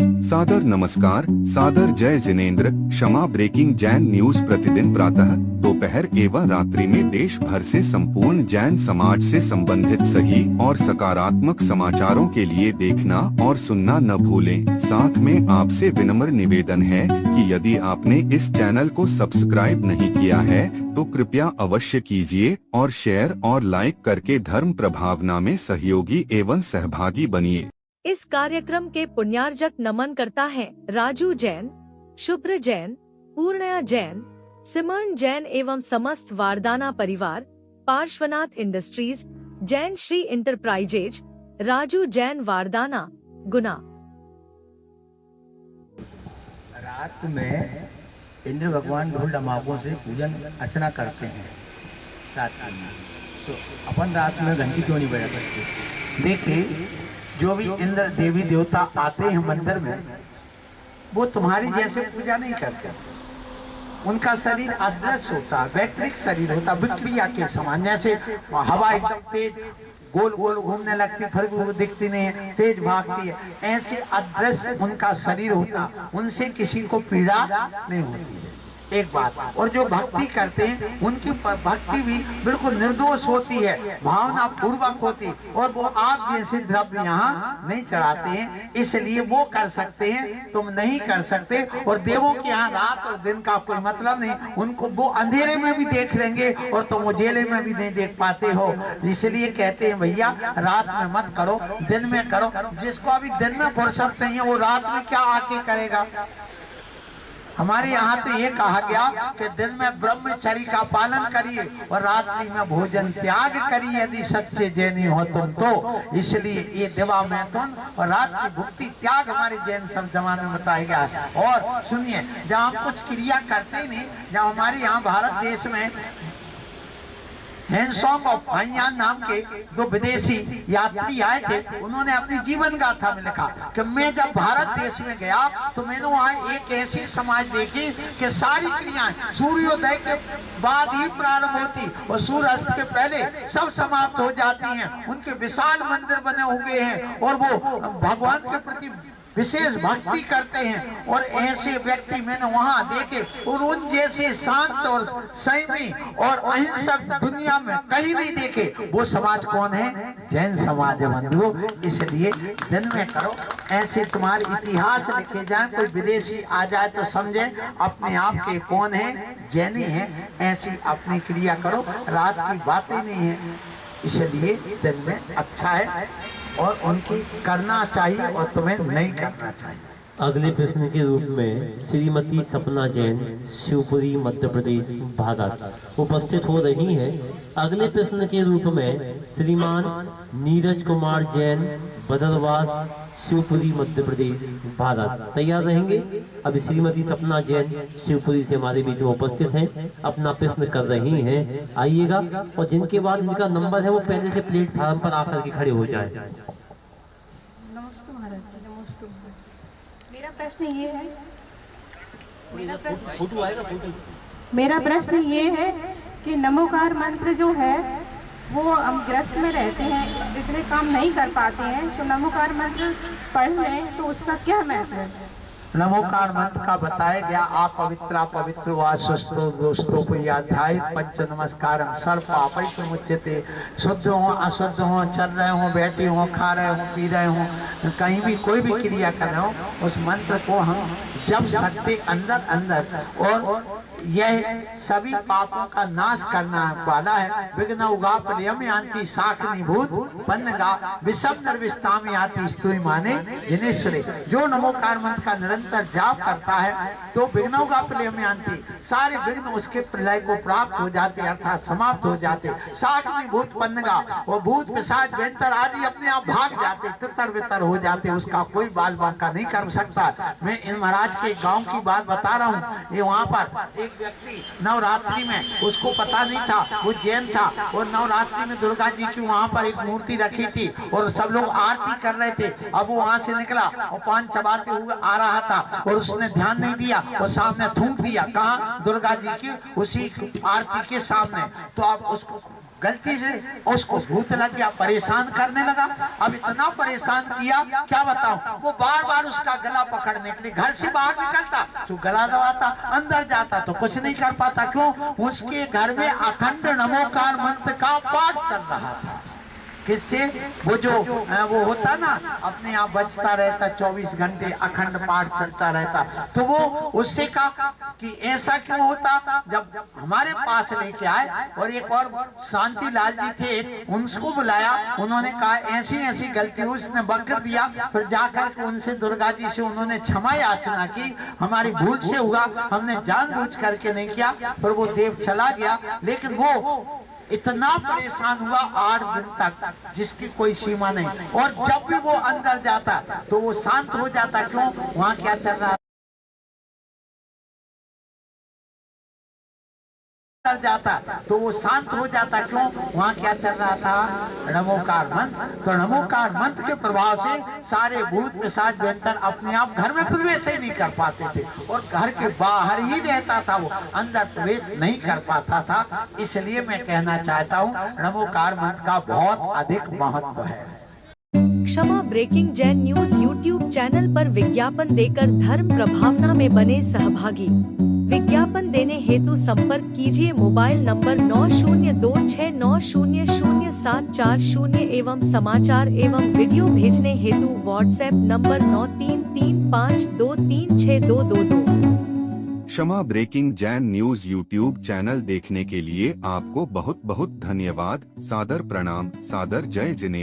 सादर नमस्कार, सादर जय जिनेंद्र। क्षमा ब्रेकिंग जैन न्यूज प्रतिदिन प्रातः, दोपहर एवं रात्रि में देश भर से संपूर्ण जैन समाज से संबंधित सही और सकारात्मक समाचारों के लिए देखना और सुनना न भूलें। साथ में आपसे विनम्र निवेदन है कि यदि आपने इस चैनल को सब्सक्राइब नहीं किया है तो कृपया अवश्य कीजिए और शेयर और लाइक करके धर्म प्रभावना में सहयोगी एवं सहभागी बनिए। इस कार्यक्रम के पुण्यार्जक नमन करता है राजू जैन, शुभ्र जैन, पूर्णया जैन, सिमरन जैन एवं समस्त वारदाना परिवार, पार्श्वनाथ इंडस्ट्रीज, जैन श्री इंटरप्राइजेज, राजू जैन वारदाना, गुना। रात में इंद्र भगवान ढोल डमाकों से पूजन अर्चना करते हैं रात में, तो अपन रात में घंटी क्यों नहीं बजा सकते? देखिए, जो भी इंद्र देवी देवता आते हैं मंदिर में, वो तुम्हारी जैसे पूजा नहीं करते। उनका शरीर अदृश्य होता है, वैक्रिक शरीर होता है, विक्रिया के समान। जैसे हवा एकदम तेज गोल गोल घूमने लगती, फिर भी वो दिखती नहीं है, तेज भागती है, ऐसे अदृश्य उनका शरीर होता। उनसे किसी को पीड़ा नहीं होती है। एक बात, और जो भक्ति करते हैं उनकी भक्ति भी बिल्कुल निर्दोष होती है, भावना पूर्वक होती, और वो आप जैसे द्रव्य यहाँ नहीं चढ़ाते हैं, इसलिए वो कर सकते हैं, तुम नहीं कर सकते। और देवों के यहाँ रात और दिन का कोई मतलब नहीं, उनको वो अंधेरे में भी देख लेंगे और तुम उजेले में भी नहीं देख पाते हो। इसलिए कहते हैं भैया, रात में मत करो, दिन में करो। जिसको अभी दिन में फुर्सत नहीं है वो रात में क्या आके करेगा? हमारे यहाँ तो ये कहा गया कि दिन में ब्रह्मचर्य का पालन करिए और रात्रि में भोजन त्याग करिए, यदि सच्चे जैनी हो तुम तो। इसलिए ये दिवा मैथुन और रात्रि भुक्ति त्याग हमारे जैन सब जमाने में बताया गया है। और सुनिए, जहाँ कुछ क्रिया करते ही नहीं, जहाँ हमारे यहाँ भारत देश में हैंसोंग और फाइयान नाम के दो विदेशी यात्री आए थे, उन्होंने अपनी जीवन गाथा में लिखा कि मैं जब भारत देश में गया तो मैंने वहाँ एक ऐसी समाज देखी कि सारी क्रियाएं सूर्योदय के बाद ही प्रारंभ होती और सूर्यास्त के पहले सब समाप्त हो जाती हैं। उनके विशाल मंदिर बने हुए हैं और वो भगवान के प्रति विशेष भक्ति करते हैं। और ऐसे व्यक्ति मैंने वहां देखे, और उन जैसे शांत और संयमी और अहिंसक दुनिया में कहीं नहीं देखे। वो समाज कौन है? जैन समाज है बंधुओं। इसलिए दिन में करो, ऐसे तुम्हारे इतिहास लिखे जाए, कोई विदेशी आ जाए तो समझे अपने आप के कौन है, जैनी है। ऐसी अपनी क्रिया करो, रात की बातें नहीं है। इसलिए दिन में अच्छा है और उनकी करना चाहिए और तुम्हें नहीं करना चाहिए। अगले प्रश्न के रूप में श्रीमती सपना जैन, शिवपुरी, मध्य प्रदेश, भारत उपस्थित हो रही हैं। अगले प्रश्न के रूप में श्रीमान नीरज कुमार जैन, बदरवास, शिवपुरी, मध्य प्रदेश, भारत तैयार रहेंगे। अभी श्रीमती सपना जैन शिवपुरी से हमारे बीच में उपस्थित हैं, अपना प्रश्न कर रही हैं। आइएगा, और जिनके बाद इनका नंबर है वो पहले से प्लेटफार्म पर आकर के खड़े हो जाए। नमस्ते महाराज जी, नमस्ते। मेरा प्रश्न ये है, मेरा प्रश्न ये है कि नमोकार मंत्र जो है वो हम ग्रस्त में रहते हैं, इतने काम नहीं कर पाते हैं, तो नमोकार मंत्र पढ़ लें तो उसका क्या महत्व है? नमोकार मंत्र का बताया गया, आप पवित्र पवित्र वास्तु दोस्तों को अध्याय पंच नमस्कार सर्व पापै मुच्यते। शुद्ध हो अशुद्ध हो, चल रहे हो, बैठे हो, खा रहे हो, पी रहे हो, कहीं भी कोई भी क्रिया कर रहे हो, उस मंत्र को हम जप सकते अंदर अंदर। और यह सभी पापों का नाश करना वाला है। विघ्न उगापनियम यान्ति शाकनीभूत पन्नगा विषम निर्विष्टाम याति स्तुति माने जिनेश्वरे। जो नमोकार मंत्र का निरंतर जाप करता है तो विघ्न उगापनियम यान्ति, सारे विघ्न उसके प्रलय को प्राप्त हो जाते, अर्थात समाप्त हो जाते। शाकनीभूत पन्नगा, और भूत पिशाच व्यंतर आदि अपने आप भाग जाते, तितर बितर हो जाते, उसका कोई बाल बांका नहीं कर सकता। मैं इन महाराज के गांव की बात बता रहा हूँ। ये वहाँ पर एक व्यक्ति नवरात्रि में, उसको पता नहीं था, वो जैन था, और नवरात्रि में दुर्गा जी की वहाँ पर एक मूर्ति रखी थी और सब लोग आरती कर रहे थे। अब वो वहाँ से निकला और पान चबाते हुए आ रहा था और उसने ध्यान नहीं दिया और सामने थूक दिया। कहाँ? दुर्गा जी की उसी आरती के सामने। तो अब उसको गलती से उसको भूत लग गया, परेशान करने लगा। अब इतना परेशान किया क्या बताऊं, वो बार बार उसका गला पकड़ने के लिए घर से बाहर निकलता तो गला दबाता, अंदर जाता तो कुछ नहीं कर पाता। क्यों? उसके घर में अखंड नमोकार मंत्र का पाठ चल रहा था। किससे? वो जो वो होता ना अपने आप बजता रहता, 24 घंटे अखंड पाठ चलता रहता। तो वो उससे कहा कि ऐसा क्यों होता। जब हमारे पास लेके आए और एक और शांति लाल जी थे, उनको बुलाया, उन्होंने कहा ऐसी ऐसी गलती हुई, उसने बकर दिया। फिर जाकर के उनसे दुर्गा जी से उन्होंने क्षमा याचना की, हमारी भूल से हुआ, हमने जानबूझ करके नहीं किया। फिर वो देव चला गया, लेकिन वो इतना परेशान हुआ 8 दिन तक जिसकी कोई सीमा नहीं। और जब भी वो अंदर जाता तो वो शांत हो जाता। क्यों? वहां क्या चल रहा जाता तो वो शांत हो जाता। क्यों? वहां क्या चल रहा था? नमोकार मंत्र। तो नमोकार मंत्र के प्रभाव से सारे भूत पिशाच व्यंतर अपने आप घर में प्रवेश ही नहीं कर पाते थे, और घर के बाहर ही रहता था, वो अंदर प्रवेश नहीं कर पाता था। इसलिए मैं कहना चाहता हूँ नमोकार मंत्र का बहुत अधिक महत्व है। Kshama breaking Jain news YouTube channel पर विज्ञापन देकर धर्म प्रभावना में बने सहभागी। विज्ञापन देने हेतु संपर्क कीजिए मोबाइल नंबर 9026900740 एवं समाचार एवं वीडियो भेजने हेतु WhatsApp number 9335236222। Kshama breaking Jain news YouTube channel देखने के लिए आपको बहुत बहुत धन्यवाद। सादर प्रणाम, सादर जय जिनेंद्र।